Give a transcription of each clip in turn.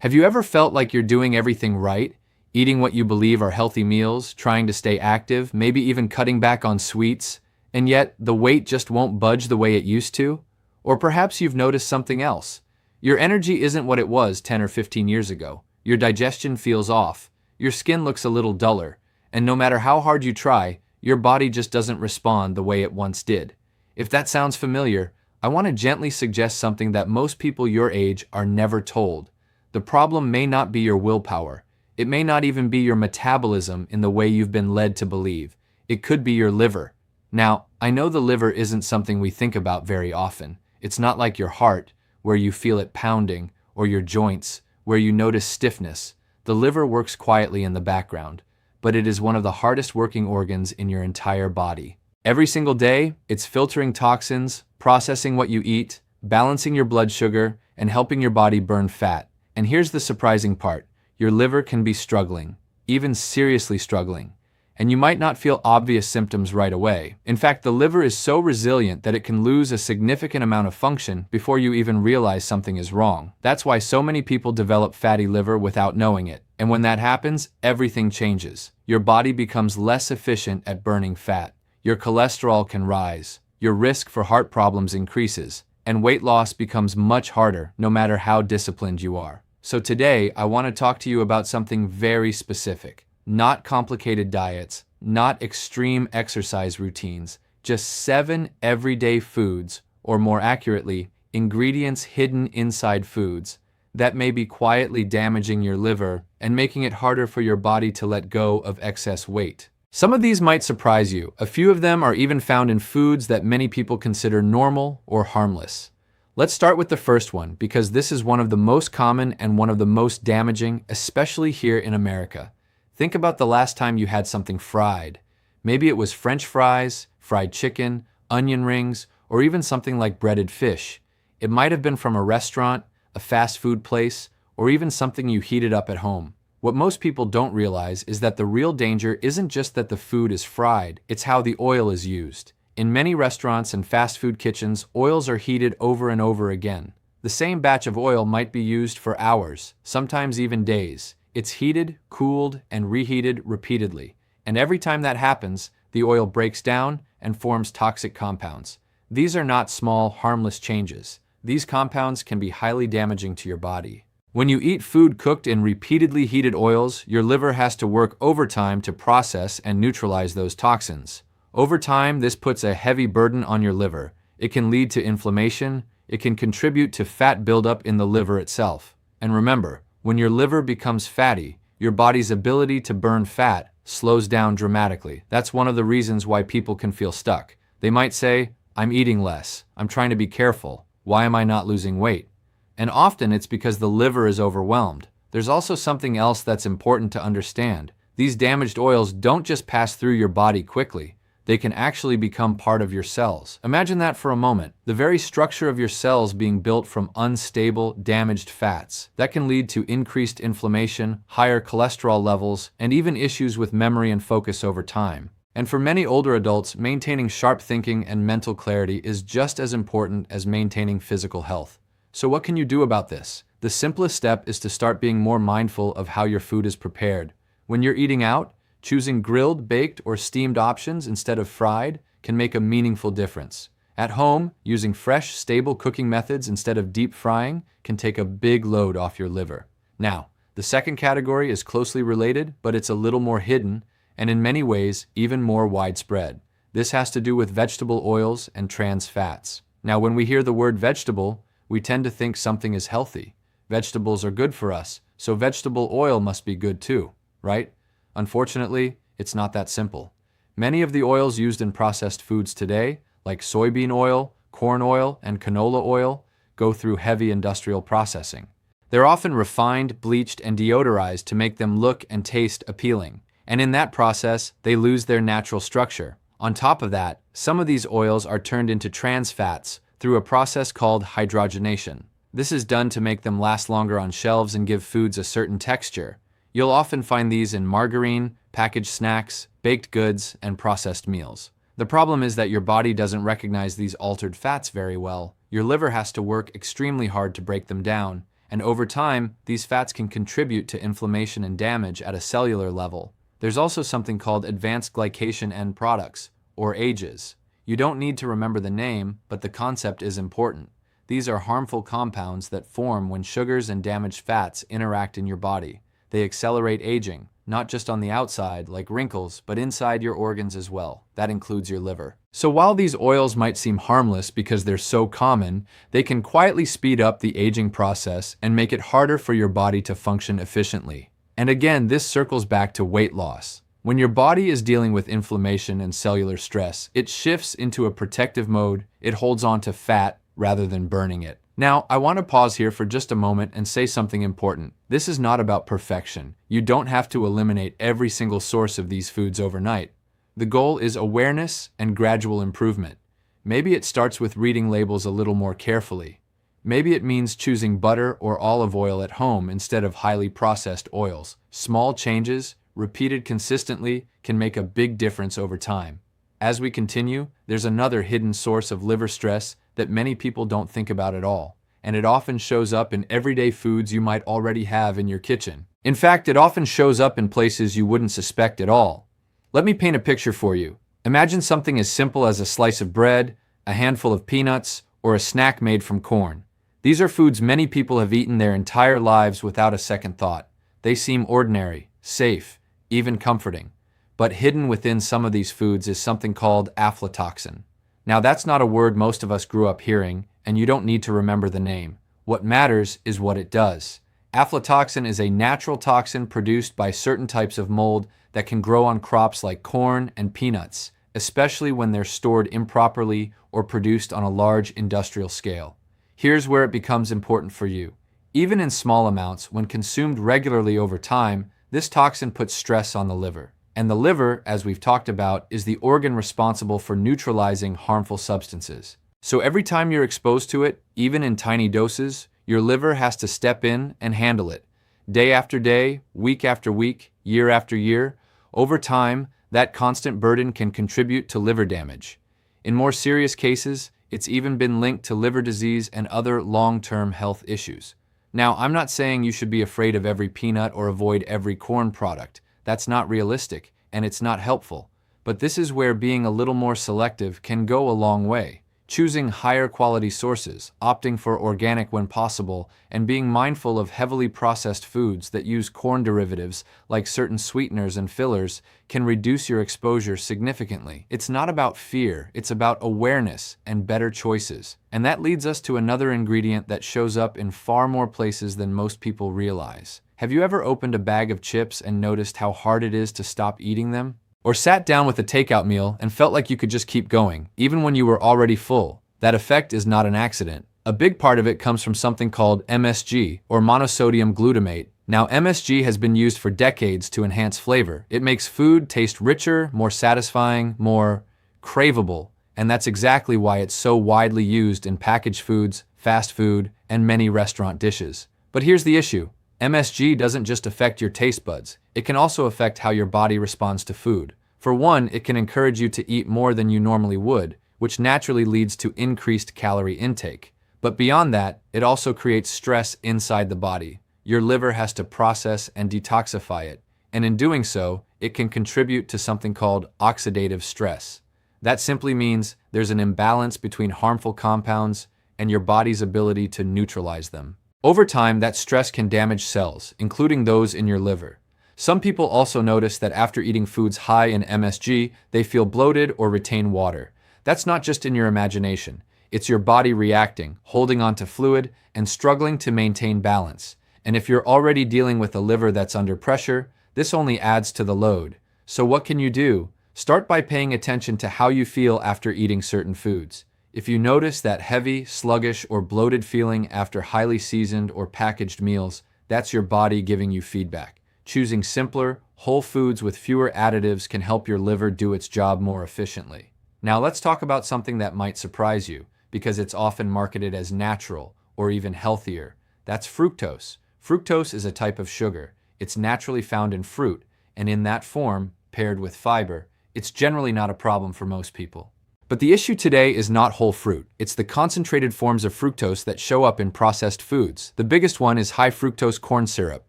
Have you ever felt like you're doing everything right, eating what you believe are healthy meals, trying to stay active, maybe even cutting back on sweets, and yet the weight just won't budge the way it used to? Or perhaps you've noticed something else. Your energy isn't what it was 10 or 15 years ago. Your digestion feels off, your skin looks a little duller, and no matter how hard you try, your body just doesn't respond the way it once did. If that sounds familiar, I want to gently suggest something that most people your age are never told. The problem may not be your willpower. It may not even be your metabolism in the way you've been led to believe. It could be your liver. Now, I know the liver isn't something we think about very often. It's not like your heart, where you feel it pounding, or your joints, where you notice stiffness. The liver works quietly in the background, but it is one of the hardest working organs in your entire body. Every single day, it's filtering toxins, processing what you eat, balancing your blood sugar, and helping your body burn fat. And here's the surprising part. Your liver can be struggling, even seriously struggling, and you might not feel obvious symptoms right away. In fact, the liver is so resilient that it can lose a significant amount of function before you even realize something is wrong. That's why so many people develop fatty liver without knowing it. And when that happens, everything changes. Your body becomes less efficient at burning fat. Your cholesterol can rise. Your risk for heart problems increases, and weight loss becomes much harder no matter how disciplined you are. So today, I want to talk to you about something very specific. Not complicated diets, not extreme exercise routines, just 7 everyday foods, or more accurately, ingredients hidden inside foods that may be quietly damaging your liver and making it harder for your body to let go of excess weight. Some of these might surprise you. A few of them are even found in foods that many people consider normal or harmless. Let's start with the first one, because this is one of the most common and one of the most damaging, especially here in America. Think about the last time you had something fried. Maybe it was French fries, fried chicken, onion rings, or even something like breaded fish. It might have been from a restaurant, a fast food place, or even something you heated up at home. What most people don't realize is that the real danger isn't just that the food is fried, it's how the oil is used. In many restaurants and fast food kitchens, oils are heated over and over again. The same batch of oil might be used for hours, sometimes even days. It's heated, cooled, and reheated repeatedly. And every time that happens, the oil breaks down and forms toxic compounds. These are not small, harmless changes. These compounds can be highly damaging to your body. When you eat food cooked in repeatedly heated oils, your liver has to work overtime to process and neutralize those toxins. Over time, this puts a heavy burden on your liver. It can lead to inflammation. It can contribute to fat buildup in the liver itself. And remember, when your liver becomes fatty, your body's ability to burn fat slows down dramatically. That's one of the reasons why people can feel stuck. They might say, "I'm eating less. I'm trying to be careful. Why am I not losing weight?" And often it's because the liver is overwhelmed. There's also something else that's important to understand. These damaged oils don't just pass through your body quickly. They can actually become part of your cells. Imagine that for a moment. The very structure of your cells being built from unstable, damaged fats. That can lead to increased inflammation, higher cholesterol levels, and even issues with memory and focus over time. And for many older adults, maintaining sharp thinking and mental clarity is just as important as maintaining physical health. So what can you do about this? The simplest step is to start being more mindful of how your food is prepared. When you're eating out, choosing grilled, baked, or steamed options instead of fried can make a meaningful difference. At home, using fresh, stable cooking methods instead of deep frying can take a big load off your liver. Now, the second category is closely related, but it's a little more hidden, and in many ways, even more widespread. This has to do with vegetable oils and trans fats. Now, when we hear the word vegetable, we tend to think something is healthy. Vegetables are good for us, so vegetable oil must be good too, right? Unfortunately, it's not that simple. Many of the oils used in processed foods today, like soybean oil, corn oil, and canola oil, go through heavy industrial processing. They're often refined, bleached, and deodorized to make them look and taste appealing. And in that process, they lose their natural structure. On top of that, some of these oils are turned into trans fats through a process called hydrogenation. This is done to make them last longer on shelves and give foods a certain texture. You'll often find these in margarine, packaged snacks, baked goods, and processed meals. The problem is that your body doesn't recognize these altered fats very well. Your liver has to work extremely hard to break them down, And over time, these fats can contribute to inflammation and damage at a cellular level. There's also something called advanced glycation end products, or AGEs. You don't need to remember the name, but the concept is important. These are harmful compounds that form when sugars and damaged fats interact in your body. They accelerate aging, not just on the outside, like wrinkles, but inside your organs as well. That includes your liver. So while these oils might seem harmless because they're so common, they can quietly speed up the aging process and make it harder for your body to function efficiently. And again, this circles back to weight loss. When your body is dealing with inflammation and cellular stress, it shifts into a protective mode. It holds on to fat rather than burning it. Now, I want to pause here for just a moment and say something important. This is not about perfection. You don't have to eliminate every single source of these foods overnight. The goal is awareness and gradual improvement. Maybe it starts with reading labels a little more carefully. Maybe it means choosing butter or olive oil at home instead of highly processed oils. Small changes, repeated consistently, can make a big difference over time. As we continue, there's another hidden source of liver stress that many people don't think about at all, and it often shows up in everyday foods you might already have in your kitchen. In fact, it often shows up in places you wouldn't suspect at all. Let me paint a picture for you. Imagine something as simple as a slice of bread, a handful of peanuts, or a snack made from corn. These are foods many people have eaten their entire lives without a second thought. They seem ordinary, safe, even comforting. But hidden within some of these foods is something called aflatoxin. Now, that's not a word most of us grew up hearing, and you don't need to remember the name. What matters is what it does. Aflatoxin is a natural toxin produced by certain types of mold that can grow on crops like corn and peanuts, especially when they're stored improperly or produced on a large industrial scale. Here's where it becomes important for you. Even in small amounts, when consumed regularly over time, this toxin puts stress on the liver. And the liver, as we've talked about, is the organ responsible for neutralizing harmful substances. So every time you're exposed to it, even in tiny doses, your liver has to step in and handle it. Day after day, week after week, year after year, over time, that constant burden can contribute to liver damage. In more serious cases, it's even been linked to liver disease and other long-term health issues. Now, I'm not saying you should be afraid of every peanut or avoid every corn product. That's not realistic, and it's not helpful. But this is where being a little more selective can go a long way. Choosing higher quality sources, opting for organic when possible, and being mindful of heavily processed foods that use corn derivatives like certain sweeteners and fillers can reduce your exposure significantly. It's not about fear, it's about awareness and better choices. And that leads us to another ingredient that shows up in far more places than most people realize. Have you ever opened a bag of chips and noticed how hard it is to stop eating them? Or sat down with a takeout meal and felt like you could just keep going, even when you were already full? That effect is not an accident. A big part of it comes from something called MSG, or monosodium glutamate. Now, MSG has been used for decades to enhance flavor. It makes food taste richer, more satisfying, more craveable, and that's exactly why it's so widely used in packaged foods, fast food, and many restaurant dishes. But here's the issue. MSG doesn't just affect your taste buds, it can also affect how your body responds to food. For one, it can encourage you to eat more than you normally would, which naturally leads to increased calorie intake. But beyond that, it also creates stress inside the body. Your liver has to process and detoxify it, and in doing so, it can contribute to something called oxidative stress. That simply means there's an imbalance between harmful compounds and your body's ability to neutralize them. Over time, that stress can damage cells, including those in your liver. Some people also notice that after eating foods high in MSG, they feel bloated or retain water. That's not just in your imagination. It's your body reacting, holding on to fluid, and struggling to maintain balance. And if you're already dealing with a liver that's under pressure, this only adds to the load. So what can you do? Start by paying attention to how you feel after eating certain foods. If you notice that heavy, sluggish, or bloated feeling after highly seasoned or packaged meals, that's your body giving you feedback. Choosing simpler, whole foods with fewer additives can help your liver do its job more efficiently. Now let's talk about something that might surprise you, because it's often marketed as natural or even healthier. That's fructose. Fructose is a type of sugar. It's naturally found in fruit, and in that form, paired with fiber, it's generally not a problem for most people. But the issue today is not whole fruit. It's the concentrated forms of fructose that show up in processed foods. The biggest one is high fructose corn syrup.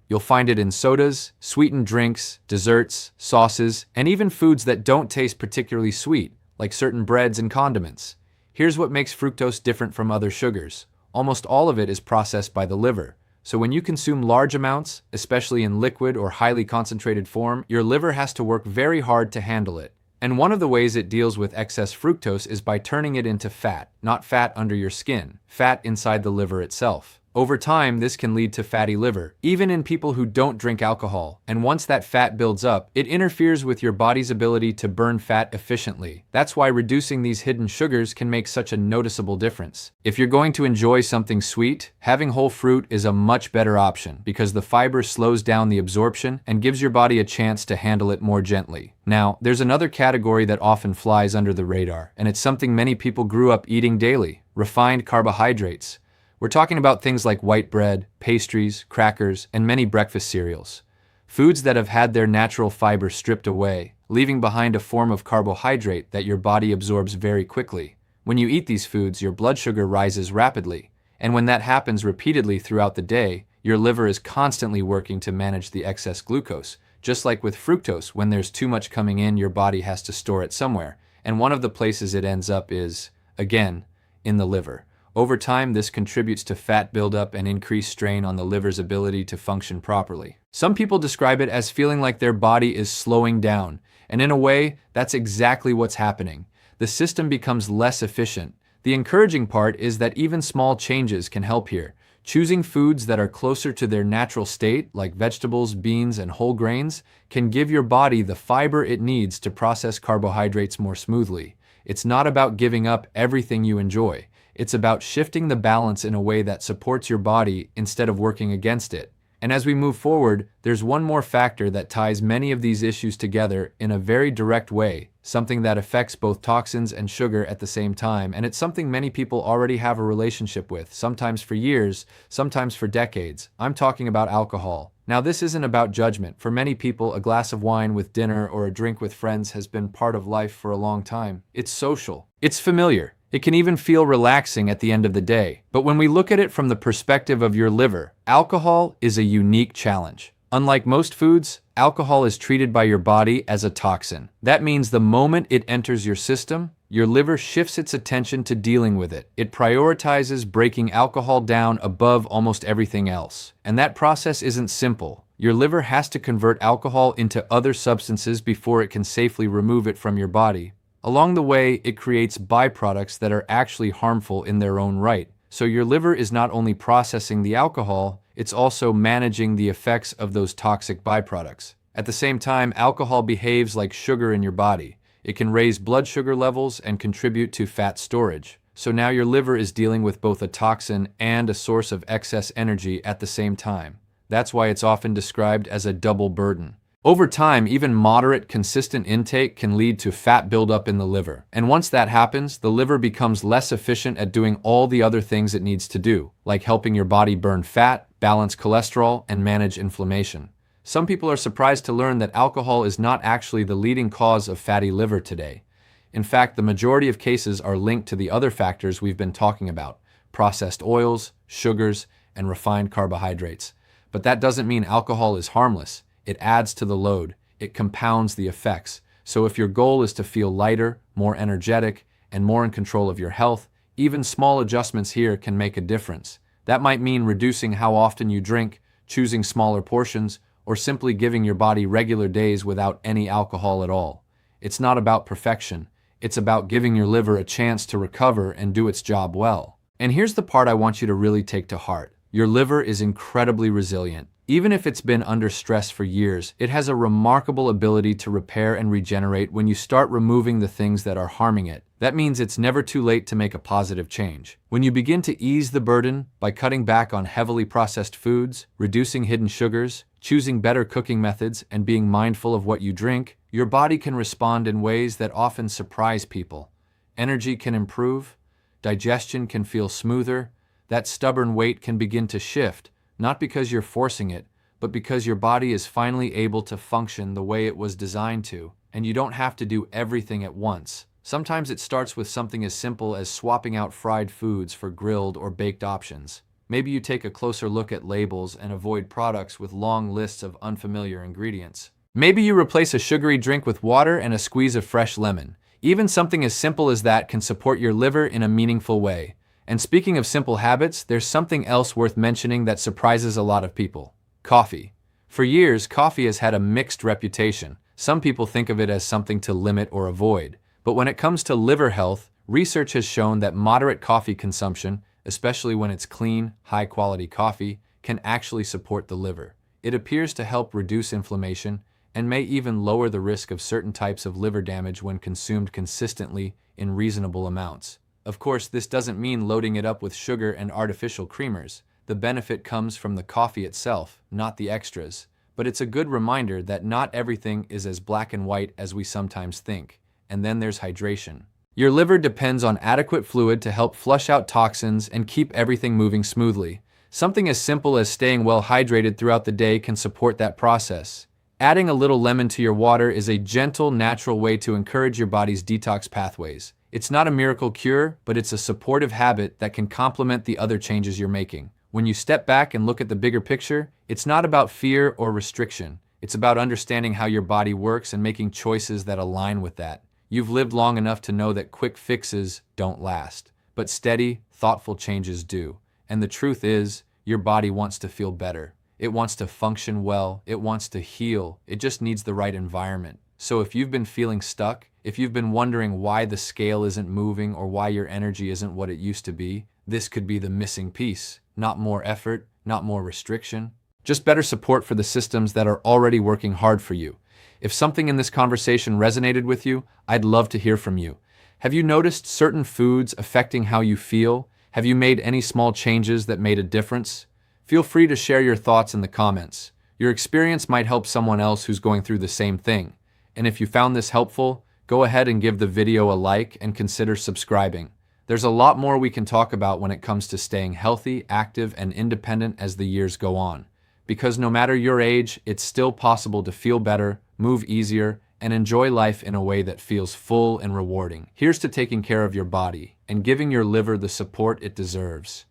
You'll find it in sodas, sweetened drinks, desserts, sauces, and even foods that don't taste particularly sweet, like certain breads and condiments. Here's what makes fructose different from other sugars. Almost all of it is processed by the liver. So when you consume large amounts, especially in liquid or highly concentrated form, your liver has to work very hard to handle it. And one of the ways it deals with excess fructose is by turning it into fat, not fat under your skin, fat inside the liver itself. Over time, this can lead to fatty liver, even in people who don't drink alcohol. And once that fat builds up, it interferes with your body's ability to burn fat efficiently. That's why reducing these hidden sugars can make such a noticeable difference. If you're going to enjoy something sweet, having whole fruit is a much better option because the fiber slows down the absorption and gives your body a chance to handle it more gently. Now, there's another category that often flies under the radar, and it's something many people grew up eating daily: refined carbohydrates. We're talking about things like white bread, pastries, crackers, and many breakfast cereals. Foods that have had their natural fiber stripped away, leaving behind a form of carbohydrate that your body absorbs very quickly. When you eat these foods, your blood sugar rises rapidly, and when that happens repeatedly throughout the day, your liver is constantly working to manage the excess glucose. Just like with fructose, when there's too much coming in, your body has to store it somewhere, and one of the places it ends up is, again, in the liver. Over time, this contributes to fat buildup and increased strain on the liver's ability to function properly. Some people describe it as feeling like their body is slowing down, and in a way, that's exactly what's happening. The system becomes less efficient. The encouraging part is that even small changes can help here. Choosing foods that are closer to their natural state, like vegetables, beans, and whole grains, can give your body the fiber it needs to process carbohydrates more smoothly. It's not about giving up everything you enjoy. It's about shifting the balance in a way that supports your body instead of working against it. And as we move forward, there's one more factor that ties many of these issues together in a very direct way, something that affects both toxins and sugar at the same time, and it's something many people already have a relationship with, sometimes for years, sometimes for decades. I'm talking about alcohol. Now, this isn't about judgment. For many people, a glass of wine with dinner or a drink with friends has been part of life for a long time. It's social. It's familiar. It can even feel relaxing at the end of the day. But when we look at it from the perspective of your liver, alcohol is a unique challenge. Unlike most foods, alcohol is treated by your body as a toxin. That means the moment it enters your system, your liver shifts its attention to dealing with it. It prioritizes breaking alcohol down above almost everything else. And that process isn't simple. Your liver has to convert alcohol into other substances before it can safely remove it from your body. Along the way, it creates byproducts that are actually harmful in their own right. So your liver is not only processing the alcohol, it's also managing the effects of those toxic byproducts. At the same time, alcohol behaves like sugar in your body. It can raise blood sugar levels and contribute to fat storage. So now your liver is dealing with both a toxin and a source of excess energy at the same time. That's why it's often described as a double burden. Over time, even moderate, consistent intake can lead to fat buildup in the liver. And once that happens, the liver becomes less efficient at doing all the other things it needs to do, like helping your body burn fat, balance cholesterol, and manage inflammation. Some people are surprised to learn that alcohol is not actually the leading cause of fatty liver today. In fact, the majority of cases are linked to the other factors we've been talking about: processed oils, sugars, and refined carbohydrates. But that doesn't mean alcohol is harmless. It adds to the load. It compounds the effects. So if your goal is to feel lighter, more energetic, and more in control of your health, even small adjustments here can make a difference. That might mean reducing how often you drink, choosing smaller portions, or simply giving your body regular days without any alcohol at all. It's not about perfection. It's about giving your liver a chance to recover and do its job well. And here's the part I want you to really take to heart. Your liver is incredibly resilient. Even if it's been under stress for years, it has a remarkable ability to repair and regenerate when you start removing the things that are harming it. That means it's never too late to make a positive change. When you begin to ease the burden by cutting back on heavily processed foods, reducing hidden sugars, choosing better cooking methods, and being mindful of what you drink, your body can respond in ways that often surprise people. Energy can improve, digestion can feel smoother, that stubborn weight can begin to shift, not because you're forcing it, but because your body is finally able to function the way it was designed to, and you don't have to do everything at once. Sometimes it starts with something as simple as swapping out fried foods for grilled or baked options. Maybe you take a closer look at labels and avoid products with long lists of unfamiliar ingredients. Maybe you replace a sugary drink with water and a squeeze of fresh lemon. Even something as simple as that can support your liver in a meaningful way. And speaking of simple habits, there's something else worth mentioning that surprises a lot of people: coffee. For years, coffee has had a mixed reputation. Some people think of it as something to limit or avoid. But when it comes to liver health, research has shown that moderate coffee consumption, especially when it's clean, high-quality coffee, can actually support the liver. It appears to help reduce inflammation and may even lower the risk of certain types of liver damage when consumed consistently in reasonable amounts. Of course, this doesn't mean loading it up with sugar and artificial creamers. The benefit comes from the coffee itself, not the extras. But it's a good reminder that not everything is as black and white as we sometimes think. And then there's hydration. Your liver depends on adequate fluid to help flush out toxins and keep everything moving smoothly. Something as simple as staying well hydrated throughout the day can support that process. Adding a little lemon to your water is a gentle, natural way to encourage your body's detox pathways. It's not a miracle cure, but it's a supportive habit that can complement the other changes you're making. When you step back and look at the bigger picture, it's not about fear or restriction. It's about understanding how your body works and making choices that align with that. You've lived long enough to know that quick fixes don't last, but steady, thoughtful changes do. And the truth is, your body wants to feel better. It wants to function well. It wants to heal. It just needs the right environment. So if you've been feeling stuck, if you've been wondering why the scale isn't moving or why your energy isn't what it used to be, this could be the missing piece. Not more effort, not more restriction, just better support for the systems that are already working hard for you. If something in this conversation resonated with you, I'd love to hear from you. Have you noticed certain foods affecting how you feel? Have you made any small changes that made a difference? Feel free to share your thoughts in the comments. Your experience might help someone else who's going through the same thing. And if you found this helpful, go ahead and give the video a like and consider subscribing. There's a lot more we can talk about when it comes to staying healthy, active, and independent as the years go on. Because no matter your age, it's still possible to feel better, move easier, and enjoy life in a way that feels full and rewarding. Here's to taking care of your body and giving your liver the support it deserves.